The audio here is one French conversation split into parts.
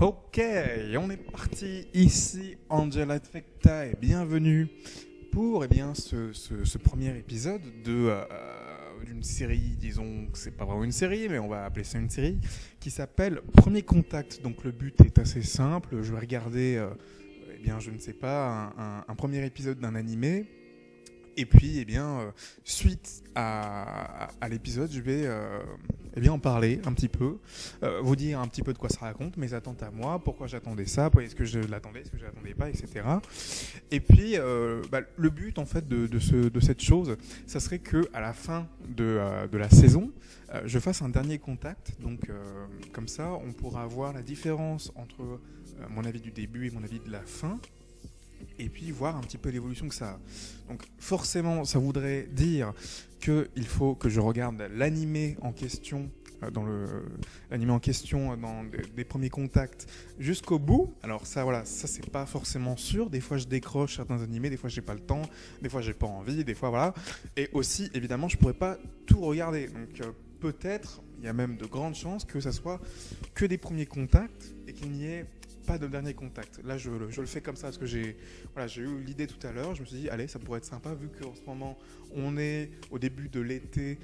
Ok, on est parti ici, Angela Tfekta, et bienvenue pour ce premier épisode d'une série, disons que c'est pas vraiment une série, mais on va appeler ça une série, qui s'appelle Premier Contact. Donc le but est assez simple, je vais regarder, je ne sais pas, un premier épisode d'un animé. Et puis, suite à l'épisode, je vais en parler un petit peu, vous dire un petit peu de quoi ça raconte, mes attentes à moi, pourquoi j'attendais ça, est-ce que je l'attendais, est-ce que je l'attendais pas, etc. Et puis, le but en fait de cette chose, ça serait que à la fin de la saison, je fasse un dernier contact. Donc, comme ça, on pourra voir la différence entre mon avis du début et mon avis de la fin. Et puis voir un petit peu l'évolution que ça a. Donc forcément, ça voudrait dire qu'il faut que je regarde l'animé en question, dans des premiers contacts jusqu'au bout. Alors ça c'est pas forcément sûr. Des fois je décroche certains animés, des fois j'ai pas le temps, des fois j'ai pas envie, des fois voilà. Et aussi évidemment je pourrais pas tout regarder. Donc peut-être, il y a même de grandes chances que ça soit que des premiers contacts et qu'il n'y ait pas de dernier contact. Là, je le fais comme ça parce que j'ai eu l'idée tout à l'heure. Je me suis dit, allez, ça pourrait être sympa vu qu'en ce moment, on est au début de l'été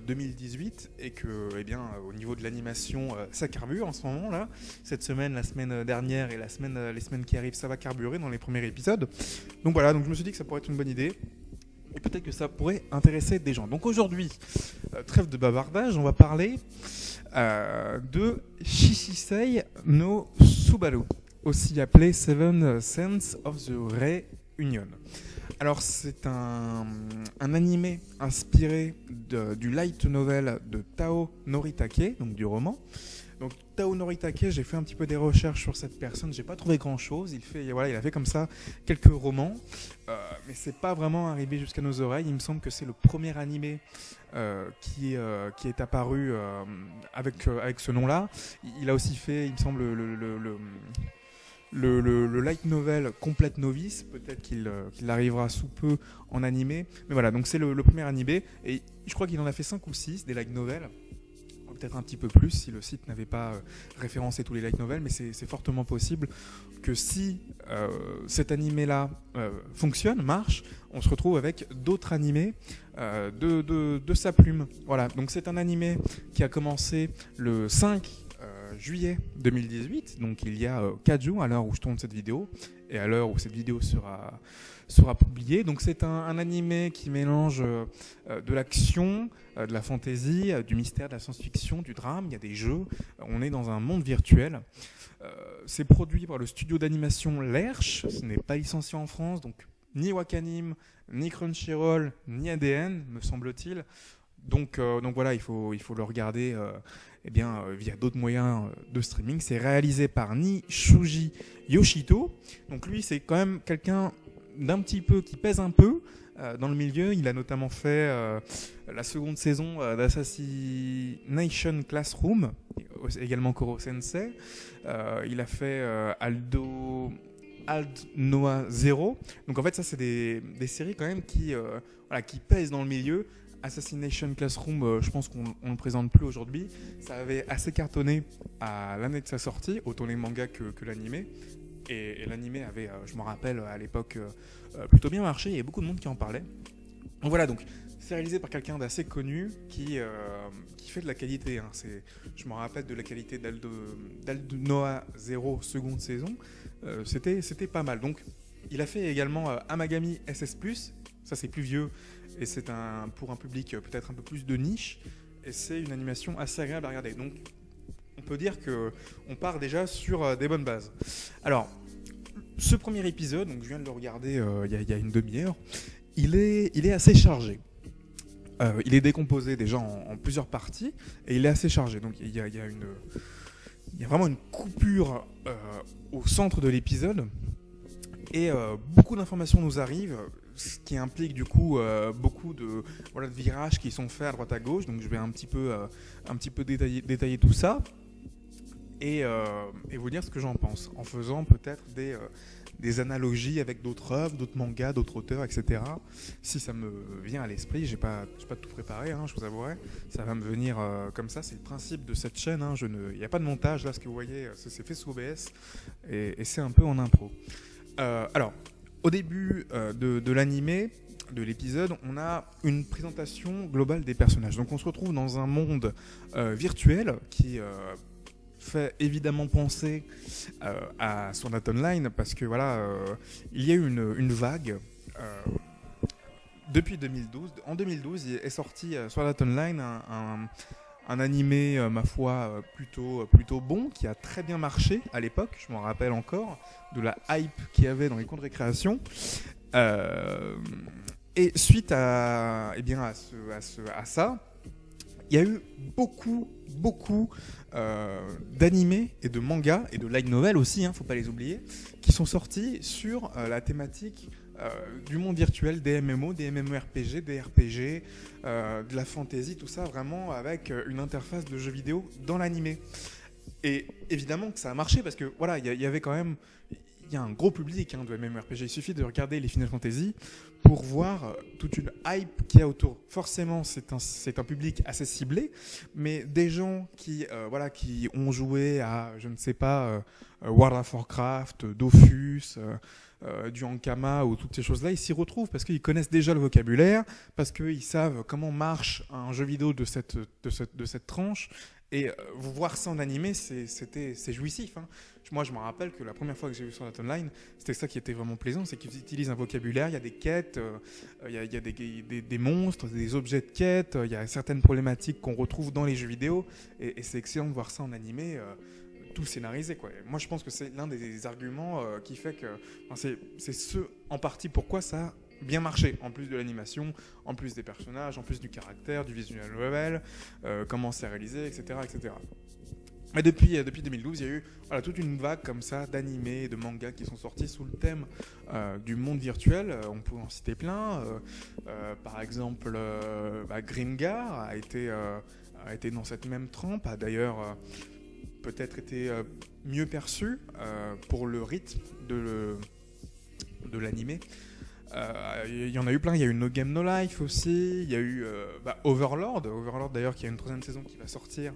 2018 et que, au niveau de l'animation, ça carbure en ce moment-là. Cette semaine, la semaine dernière et les semaines qui arrivent, ça va carburer dans les premiers épisodes. Donc voilà, donc je me suis dit que ça pourrait être une bonne idée. Et peut-être que ça pourrait intéresser des gens. Donc aujourd'hui, trêve de bavardage, on va parler de Shishisei no Subaru, aussi appelé Seven Sense of the Reunion. Alors c'est un animé inspiré du light novel de Tao Noritake, donc du roman. Donc Tao Noritake, j'ai fait un petit peu des recherches sur cette personne, j'ai pas trouvé grand chose. Il a fait comme ça quelques romans, mais c'est pas vraiment arrivé jusqu'à nos oreilles. Il me semble que c'est le premier animé qui est apparu avec ce nom-là. Il a aussi fait, il me semble, le light novel Complete Novice, peut-être qu'il arrivera sous peu en animé. Mais voilà, donc c'est le premier animé, et je crois qu'il en a fait 5 ou 6 des light novels. Peut-être un petit peu plus si le site n'avait pas référencé tous les light novels, mais c'est fortement possible que si cet animé-là marche, on se retrouve avec d'autres animés de sa plume. Voilà, donc c'est un animé qui a commencé le 5 juillet 2018, donc il y a 4 jours à l'heure où je tourne cette vidéo, et à l'heure où cette vidéo sera publiée. Donc c'est un animé qui mélange de l'action, de la fantasy, du mystère, de la science-fiction, du drame. Il y a des jeux, on est dans un monde virtuel. C'est produit par le studio d'animation Lerche, ce n'est pas licencié en France, donc ni Wakanim, ni Crunchyroll, ni ADN, me semble-t-il. Donc voilà, il faut le regarder via d'autres moyens de streaming. C'est réalisé par Nishuji Yoshito. Donc lui, c'est quand même quelqu'un d'un petit peu qui pèse un peu dans le milieu. Il a notamment fait la seconde saison d'Assassination Classroom, également Koro Sensei. Il a fait Aldo Noah Zero. Donc en fait, ça c'est des séries quand même qui pèsent dans le milieu. Assassination Classroom, je pense qu'on ne le présente plus aujourd'hui. Ça avait assez cartonné à l'année de sa sortie, autant les mangas que l'animé. Et l'animé avait, je me rappelle, à l'époque, plutôt bien marché. Il y avait beaucoup de monde qui en parlait. Donc voilà, c'est réalisé par quelqu'un d'assez connu qui fait de la qualité. Hein. Je me rappelle de la qualité d'Aldo Noah Zero seconde saison. C'était pas mal. Donc il a fait également Amagami SS+. Ça c'est plus vieux. Et c'est pour un public peut-être un peu plus de niche. Et c'est une animation assez agréable à regarder. Donc on peut dire qu'on part déjà sur des bonnes bases. Alors, ce premier épisode, donc je viens de le regarder il y a une demi-heure, il est assez chargé. Il est décomposé déjà en plusieurs parties et il est assez chargé. Donc il y a vraiment une coupure au centre de l'épisode et beaucoup d'informations nous arrivent, ce qui implique du coup beaucoup de virages qui sont faits à droite à gauche. Donc je vais un petit peu détailler tout ça. et vous dire ce que j'en pense, en faisant peut-être des analogies avec d'autres œuvres, d'autres mangas, d'autres auteurs, etc. Si ça me vient à l'esprit, j'ai pas tout préparé, hein, je vous avouerai, ça va me venir comme ça, c'est le principe de cette chaîne, hein, il n'y a pas de montage, là ce que vous voyez, c'est fait sous OBS, et c'est un peu en impro. Alors, au début de l'animé, de l'épisode, on a une présentation globale des personnages. Donc on se retrouve dans un monde virtuel qui fait évidemment penser à Sword Art Online parce que voilà, il y a eu une vague depuis 2012. En 2012, il est sorti Sword Art Online un animé, ma foi, plutôt bon, qui a très bien marché à l'époque, je m'en rappelle encore, de la hype qu'il y avait dans les cours de récréation. Et suite à ça, il y a eu beaucoup d'animés et de mangas et de light novels aussi, faut pas les oublier, qui sont sortis sur la thématique du monde virtuel, des MMO, des MMORPG, des RPG, de la fantasy, tout ça vraiment avec une interface de jeu vidéo dans l'animé. Et évidemment que ça a marché parce que voilà, il y avait quand même, il y a un gros public de MMORPG. Il suffit de regarder les Final Fantasy pour voir toute une hype qu'il y a autour. Forcément, c'est un public assez ciblé, mais des gens qui ont joué à, je ne sais pas, World of Warcraft, Dofus, du Ankama ou toutes ces choses-là, ils s'y retrouvent parce qu'ils connaissent déjà le vocabulaire, parce qu'ils savent comment marche un jeu vidéo de cette tranche. Et vous voir ça en animé, c'est jouissif. Hein. Moi, je me rappelle que la première fois que j'ai vu Sword Art Online, c'était ça qui était vraiment plaisant, c'est qu'ils utilisent un vocabulaire, il y a des quêtes, il y a des monstres, des objets de quête, il y a certaines problématiques qu'on retrouve dans les jeux vidéo, et c'est excellent de voir ça en animé, tout scénarisé, quoi. Et moi, je pense que c'est l'un des arguments qui fait que, c'est ce en partie pourquoi ça a bien marché, en plus de l'animation, en plus des personnages, en plus du caractère, du visual novel, comment c'est réalisé, etc., etc. Mais depuis 2012, il y a eu toute une vague comme ça d'animés et de mangas qui sont sortis sous le thème du monde virtuel. On peut en citer plein. Par exemple, Grimgar a été dans cette même trempe, a d'ailleurs peut-être été mieux perçu pour le rythme de l'animé. Il y en a eu plein, il y a eu No Game No Life aussi, il y a eu Overlord d'ailleurs qui a une 3e saison qui va sortir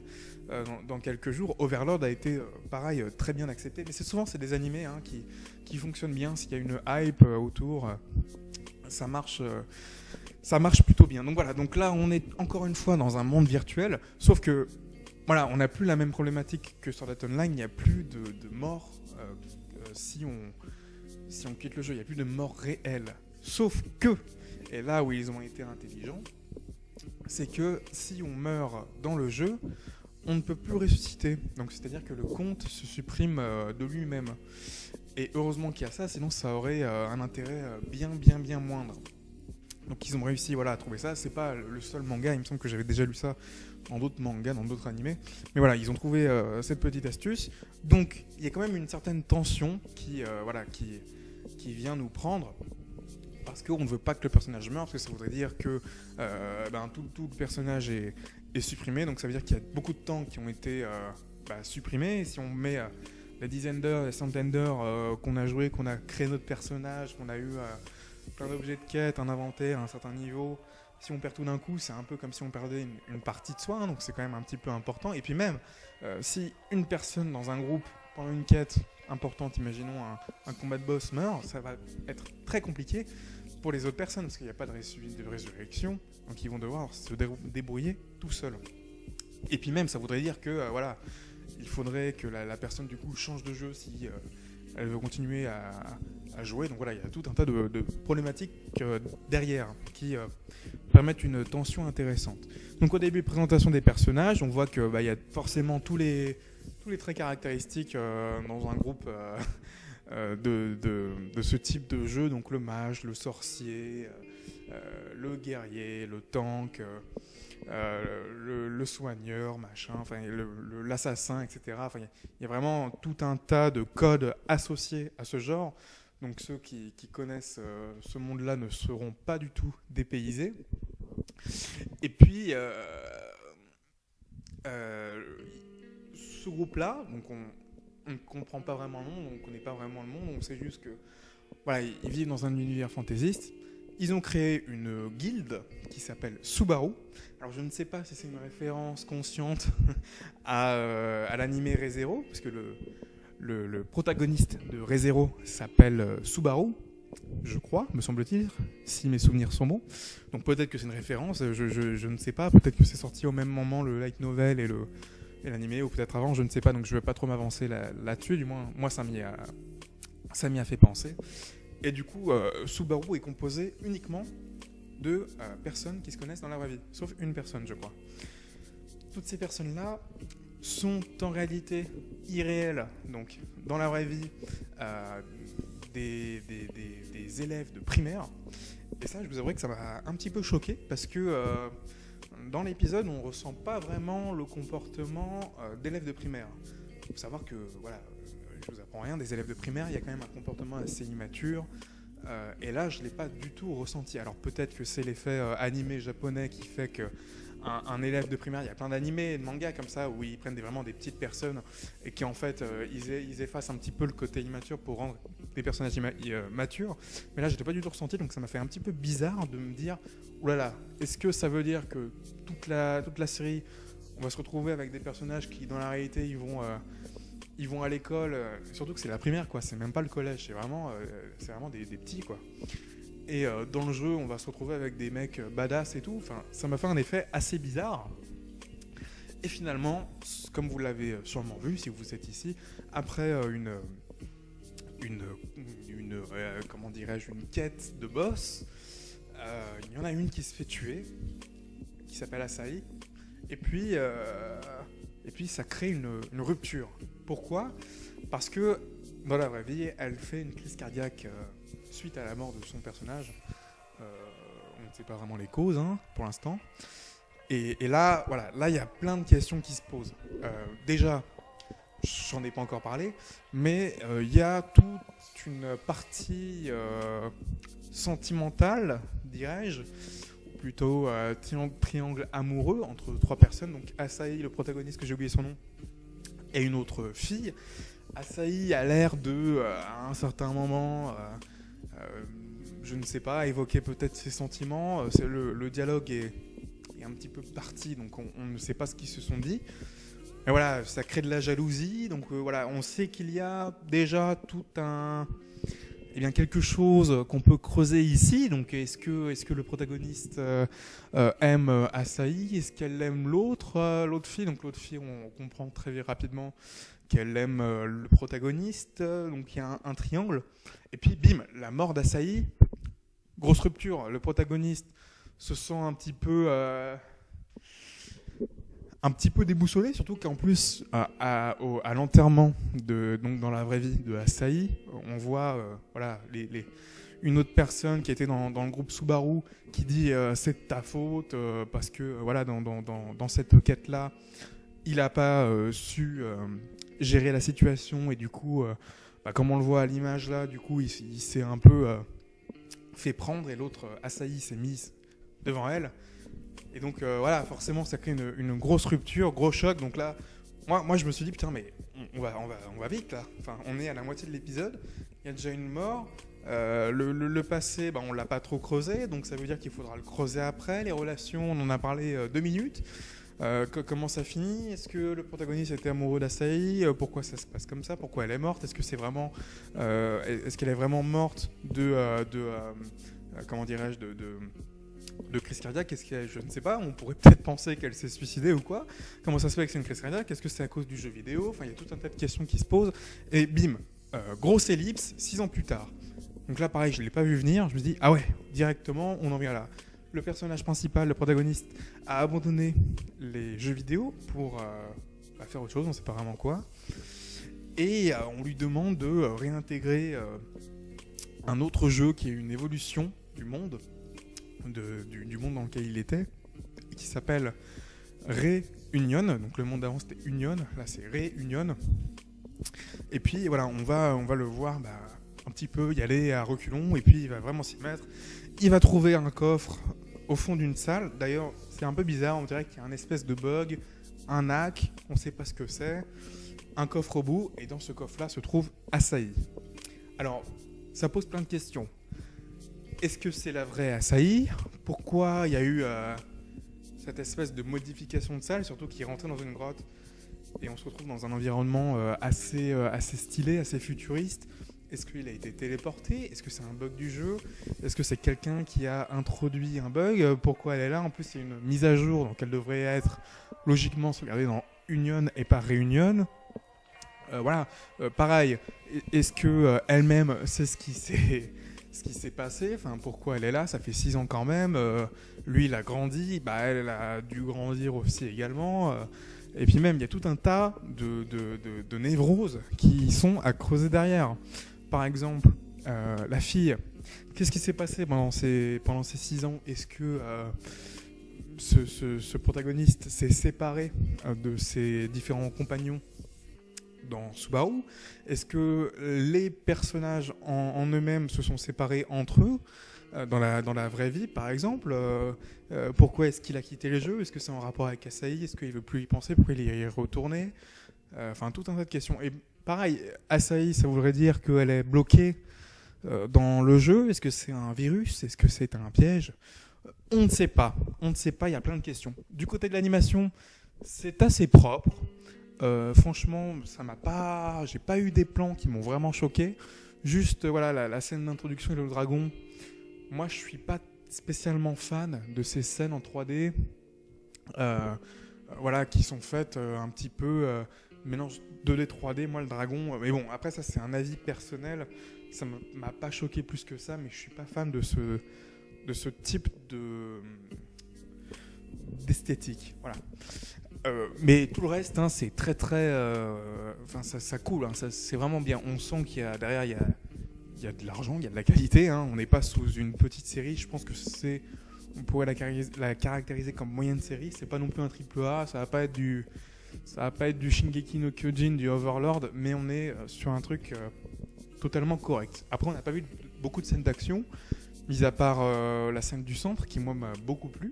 dans quelques jours. Overlord a été pareil très bien accepté, mais c'est des animés qui fonctionnent bien, s'il y a une hype autour, ça marche plutôt bien. Donc voilà, donc là on est encore une fois dans un monde virtuel, sauf que voilà, on n'a plus la même problématique que sur Sword Art Online, il n'y a plus de morts si on quitte le jeu, il n'y a plus de mort réelle. Sauf que, et là où ils ont été intelligents, c'est que si on meurt dans le jeu, on ne peut plus ressusciter. Donc c'est-à-dire que le compte se supprime de lui-même. Et heureusement qu'il y a ça, sinon ça aurait un intérêt bien moindre. Donc ils ont réussi à trouver ça. C'est pas le seul manga, il me semble que j'avais déjà lu ça dans d'autres mangas, dans d'autres animés. Mais voilà, ils ont trouvé cette petite astuce. Donc il y a quand même une certaine tension qui vient nous prendre. Parce qu'on ne veut pas que le personnage meure, parce que ça voudrait dire que tout le personnage est supprimé. Donc ça veut dire qu'il y a beaucoup de temps qui ont été supprimés. Et si on met les dizaines d'heures, les centaines d'heures qu'on a joué, qu'on a créé notre personnage, qu'on a eu plein d'objets de quête, un inventaire à un certain niveau, si on perd tout d'un coup, c'est un peu comme si on perdait une partie de soi, hein, donc c'est quand même un petit peu important. Et puis même, si une personne dans un groupe, pendant une quête importante, imaginons un combat de boss meurt, ça va être très compliqué pour les autres personnes, parce qu'il n'y a pas de résurrection, donc ils vont devoir se débrouiller tout seuls. Et puis même, ça voudrait dire que il faudrait que la personne du coup change de jeu si elle veut continuer à jouer. Donc voilà, il y a tout un tas de problématiques derrière qui permettent une tension intéressante. Donc au début, présentation des personnages, on voit que y a forcément tous les traits caractéristiques dans un groupe de ce type de jeu, donc le mage, le sorcier, le guerrier, le tank, le soigneur, machin, l'assassin, etc. Il y a vraiment tout un tas de codes associés à ce genre. Donc ceux qui connaissent ce monde-là ne seront pas du tout dépaysés. Et puis, ce groupe-là, donc on ne comprend pas vraiment le monde, on ne connaît pas vraiment le monde, on sait juste que voilà, ils vivent dans un univers fantaisiste. Ils ont créé une guilde qui s'appelle Subaru. Alors je ne sais pas si c'est une référence consciente à l'animé Re:Zero, parce que le protagoniste de Re:Zero s'appelle Subaru, je crois, me semble-t-il, si mes souvenirs sont bons. Donc peut-être que c'est une référence, je ne sais pas, peut-être que c'est sorti au même moment le light novel et l'animé, ou peut-être avant, je ne sais pas, donc je ne vais pas trop m'avancer là-dessus, du moins moi ça m'y a fait penser. Et du coup, Subaru est composé uniquement de personnes qui se connaissent dans la vraie vie, sauf une personne, je crois. Toutes ces personnes-là sont en réalité irréelles, donc dans la vraie vie, des élèves de primaire. Et ça, je vous avouerai que ça m'a un petit peu choqué, parce que dans l'épisode, on ne ressent pas vraiment le comportement d'élèves de primaire. Il faut savoir que, voilà, je vous apprends rien, des élèves de primaire, il y a quand même un comportement assez immature. Et là, je ne l'ai pas du tout ressenti. Alors peut-être que c'est l'effet animé japonais qui fait qu'un élève de primaire, il y a plein d'animés et de mangas comme ça, où ils prennent vraiment des petites personnes et qui en fait, ils effacent un petit peu le côté immature pour rendre des personnages matures. Mais là, je n'étais pas du tout ressenti, donc ça m'a fait un petit peu bizarre de me dire, oulala, est-ce que ça veut dire que toute la série, on va se retrouver avec des personnages qui, dans la réalité, ils vont à l'école, surtout que c'est la primaire, quoi. C'est même pas le collège, c'est vraiment des petits, quoi. Et dans le jeu, on va se retrouver avec des mecs badass et tout. Enfin, ça m'a fait un effet assez bizarre. Et finalement, comme vous l'avez sûrement vu, si vous êtes ici, après comment dirais-je, une quête de boss, il y en a une qui se fait tuer, qui s'appelle Asahi. Et puis ça crée une rupture. Pourquoi ? Parce que dans la vraie vie, elle fait une crise cardiaque suite à la mort de son personnage. On ne sait pas vraiment les causes, pour l'instant. Et là, voilà, là il y a plein de questions qui se posent. Déjà, j'en ai pas encore parlé, mais il y a toute une partie sentimentale, dirais-je, plutôt triangle amoureux entre trois personnes. Donc Asahi, le protagoniste que j'ai oublié son nom, et une autre fille. Asahi a l'air de, à un certain moment, je ne sais pas, évoquer peut-être ses sentiments. Le dialogue est un petit peu parti, donc on ne sait pas ce qu'ils se sont dit. Mais voilà, ça crée de la jalousie. Donc voilà, on sait qu'il y a déjà tout quelque chose qu'on peut creuser ici. Donc est-ce que le protagoniste aime Asahi ? Est-ce qu'elle aime l'autre fille ? Donc l'autre fille, on comprend très rapidement qu'elle aime le protagoniste. Donc il y a un triangle. Et puis bim, la mort d'Asahi, grosse rupture. Le protagoniste se sent un petit peu déboussolé, surtout qu'en plus à l'enterrement donc dans la vraie vie de Asahi, on voit une autre personne qui était dans le groupe Subaru qui dit c'est de ta faute parce que voilà dans cette quête là il n'a pas su gérer la situation et du coup comme on le voit à l'image là, du coup il s'est un peu fait prendre et l'autre Asahi s'est mise devant elle. Et donc voilà, forcément ça crée une grosse rupture, gros choc. Donc là, moi je me suis dit putain mais on va vite là. Enfin, on est à la moitié de l'épisode, il y a déjà une mort. Le passé, on l'a pas trop creusé, donc ça veut dire qu'il faudra le creuser après. Les relations, on en a parlé 2 minutes. Comment ça finit ? Est-ce que le protagoniste était amoureux d'Asahi ? Pourquoi ça se passe comme ça ? Pourquoi elle est morte ? Est-ce que c'est vraiment, est-ce qu'elle est vraiment morte comment dirais-je, de crise cardiaque? Est-ce que, je ne sais pas, on pourrait peut-être penser qu'elle s'est suicidée ou quoi. Comment ça se fait que c'est une crise cardiaque? Est-ce que c'est à cause du jeu vidéo? Enfin, il y a tout un tas de questions qui se posent. Et bim, grosse ellipse, 6 ans plus tard. Donc là, pareil, je ne l'ai pas vu venir. Je me dis, ah ouais, directement, on en vient là. Le personnage principal, le protagoniste, a abandonné les jeux vidéo pour faire autre chose, on ne sait pas vraiment quoi. Et on lui demande de réintégrer un autre jeu qui est une évolution du monde, du monde dans lequel il était, qui s'appelle Re-Union. Donc le monde d'avant c'était Union, là c'est Re-Union. Et puis voilà, on va le voir un petit peu y aller à reculons, et puis il va vraiment s'y mettre. Il va trouver un coffre au fond d'une salle. D'ailleurs, c'est un peu bizarre, on dirait qu'il y a un espèce de bug, un hack, on ne sait pas ce que c'est, un coffre au bout, et dans ce coffre-là se trouve Asahi. Alors, ça pose plein de questions. Est-ce que c'est la vraie Asahi ? Pourquoi il y a eu cette espèce de modification de salle, surtout qu'il est rentré dans une grotte et on se retrouve dans un environnement assez stylé, assez futuriste ? Est-ce qu'il a été téléporté ? Est-ce que c'est un bug du jeu ? Est-ce que c'est quelqu'un qui a introduit un bug ? Pourquoi elle est là ? En plus, il y a une mise à jour, donc elle devrait être logiquement sauvegardée dans Union et pas Réunion. Voilà, pareil, est-ce que elle-même sait ce qui s'est passé ? Enfin, pourquoi elle est là ? Ça fait 6 ans quand même. Lui, il a grandi, elle a dû grandir aussi également. Et puis même, il y a tout un tas de névroses qui sont à creuser derrière. Par exemple, la fille, qu'est-ce qui s'est passé pendant ces 6 ans ? Est-ce que ce protagoniste s'est séparé de ses différents compagnons dans Subaru ? Est-ce que les personnages en eux-mêmes se sont séparés entre eux dans la vraie vie, par exemple ? Pourquoi est-ce qu'il a quitté les jeux ? Est-ce que c'est en rapport avec Asahi ? Est-ce qu'il ne veut plus y penser ? Pourquoi il y est retourné ? Enfin, tout un tas de questions. Et pareil, Asahi, ça voudrait dire qu'elle est bloquée dans le jeu. Est-ce que c'est un virus ? Est-ce que c'est un piège ? On ne sait pas. On ne sait pas, il y a plein de questions. Du côté de l'animation, c'est assez propre. Franchement, j'ai pas eu des plans qui m'ont vraiment choqué. Juste, voilà, la scène d'introduction et le dragon. Moi, je suis pas spécialement fan de ces scènes en 3D, voilà, qui sont faites un petit peu mélange 2D 3D. Moi, le dragon, mais bon, après ça, c'est un avis personnel. Ça m'a pas choqué plus que ça, mais je suis pas fan de ce type d'esthétique. Voilà. Mais tout le reste, hein, c'est très très, ça coule, hein, c'est vraiment bien. On sent qu'il y a derrière, il y a de l'argent, il y a de la qualité. Hein. On n'est pas sous une petite série. Je pense que on pourrait la caractériser comme moyenne série. C'est pas non plus un triple A. Ça va pas être du Shingeki no Kyojin, du Overlord, mais on est sur un truc totalement correct. Après, on n'a pas vu beaucoup de scènes d'action, mis à part la scène du centre qui moi m'a beaucoup plu.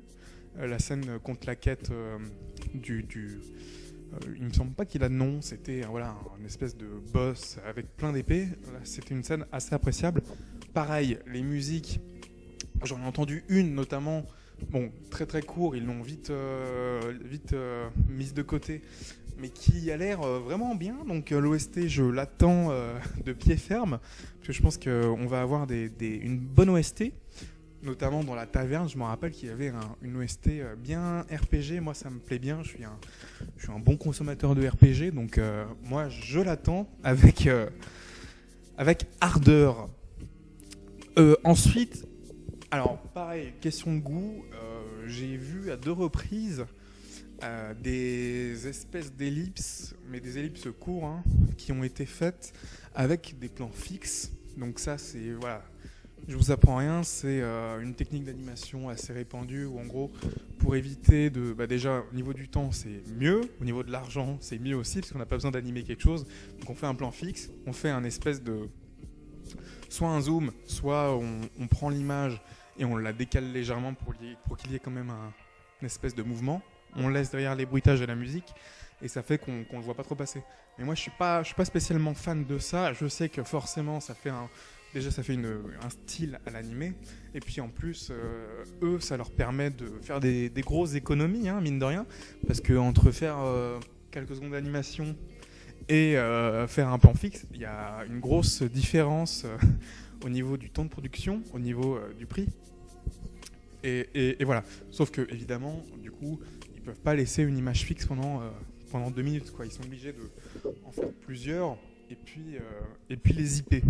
La scène contre la quête il me semble pas qu'il a de nom, c'était une espèce de boss avec plein d'épées. C'était une scène assez appréciable. Pareil, les musiques, j'en ai entendu une notamment, bon, très très court, ils l'ont vite mise de côté, mais qui a l'air vraiment bien. Donc l'OST, je l'attends de pied ferme, parce que je pense qu'on va avoir une bonne OST. Notamment dans la taverne, je me rappelle qu'il y avait une OST bien RPG. Moi, ça me plaît bien. Je suis un bon consommateur de RPG, donc moi, je l'attends avec ardeur. Ensuite, alors pareil, question de goût. J'ai vu à 2 reprises des espèces d'ellipses, mais des ellipses courtes, hein, qui ont été faites avec des plans fixes. Donc ça, c'est voilà. Je vous apprends rien, c'est une technique d'animation assez répandue où en gros, pour éviter déjà au niveau du temps c'est mieux, au niveau de l'argent c'est mieux aussi parce qu'on n'a pas besoin d'animer quelque chose. Donc on fait un plan fixe, on fait un espèce de soit un zoom, soit on prend l'image et on la décale légèrement pour qu'il y ait quand même une espèce de mouvement. On laisse derrière les bruitages et la musique et ça fait qu'on le voit pas trop passer. Mais moi je suis pas spécialement fan de ça. Je sais que forcément ça fait un style à l'animé, et puis en plus, eux, ça leur permet de faire des grosses économies, hein, mine de rien, parce que entre faire quelques secondes d'animation et faire un plan fixe, il y a une grosse différence au niveau du temps de production, au niveau du prix, et voilà. Sauf que évidemment, du coup, ils peuvent pas laisser une image fixe pendant 2 minutes, quoi. Ils sont obligés de en faire plusieurs, et puis les IP.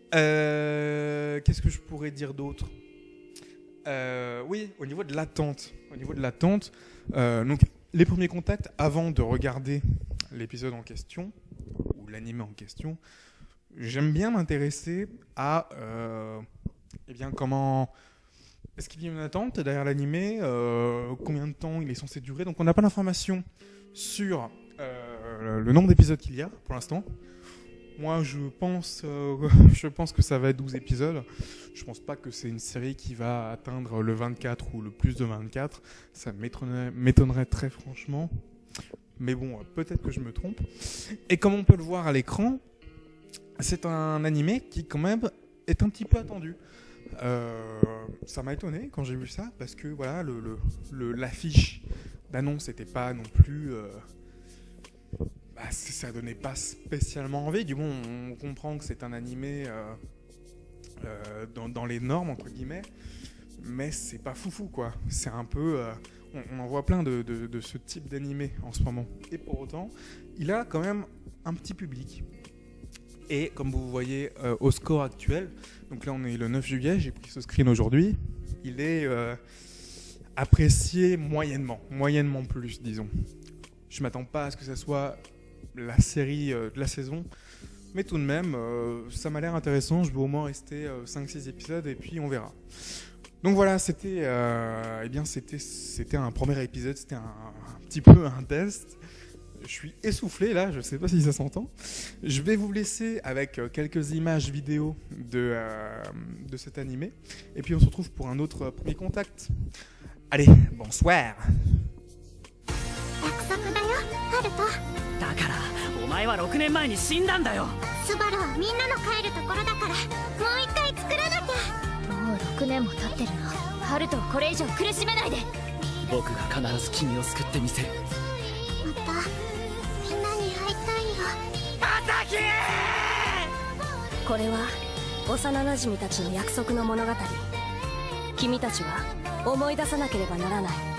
Qu'est-ce que je pourrais dire d'autre ? Oui, au niveau de l'attente. Donc, les premiers contacts, avant de regarder l'épisode en question, ou l'anime en question, j'aime bien m'intéresser à comment... Est-ce qu'il y a une attente derrière l'animé ? Combien de temps il est censé durer ? Donc on n'a pas d'informations sur le nombre d'épisodes qu'il y a pour l'instant. Moi, je pense que ça va être 12 épisodes. Je pense pas que c'est une série qui va atteindre le 24 ou le plus de 24. Ça m'étonnerait très franchement. Mais bon, peut-être que je me trompe. Et comme on peut le voir à l'écran, c'est un animé qui quand même est un petit peu attendu. Ça m'a étonné quand j'ai vu ça parce que voilà, l'affiche d'annonce n'était pas non plus... ça donnait pas spécialement envie. Du coup, on comprend que c'est un animé dans les normes, entre guillemets, mais c'est pas foufou, quoi. C'est un peu... on en voit plein de ce type d'animé en ce moment. Et pour autant, il a quand même un petit public. Et comme vous voyez au score actuel, donc là on est le 9 juillet, j'ai pris ce screen aujourd'hui, il est apprécié moyennement plus, disons. Je m'attends pas à ce que ça soit la série de la saison, mais tout de même, ça m'a l'air intéressant. Je vais au moins rester 5-6 épisodes et puis on verra. Donc voilà, c'était un premier épisode, c'était un petit peu un test. Je suis essoufflé là, je sais pas si ça s'entend. Je vais vous laisser avec quelques images vidéo de cet animé, et puis on se retrouve pour un autre premier contact. Allez, bonsoir. 約束だよハルト。だからお前は6年前に死んだんだよ。スバルはみんなの帰るところだからもう一回作らなきゃ。もう6年も経ってるの。ハルトをこれ以上苦しめないで。僕が必ず君を救ってみせる。またみんなに会いたいよ。アタキ！これは幼なじみたちの約束の物語。君たちは思い出さなければならない。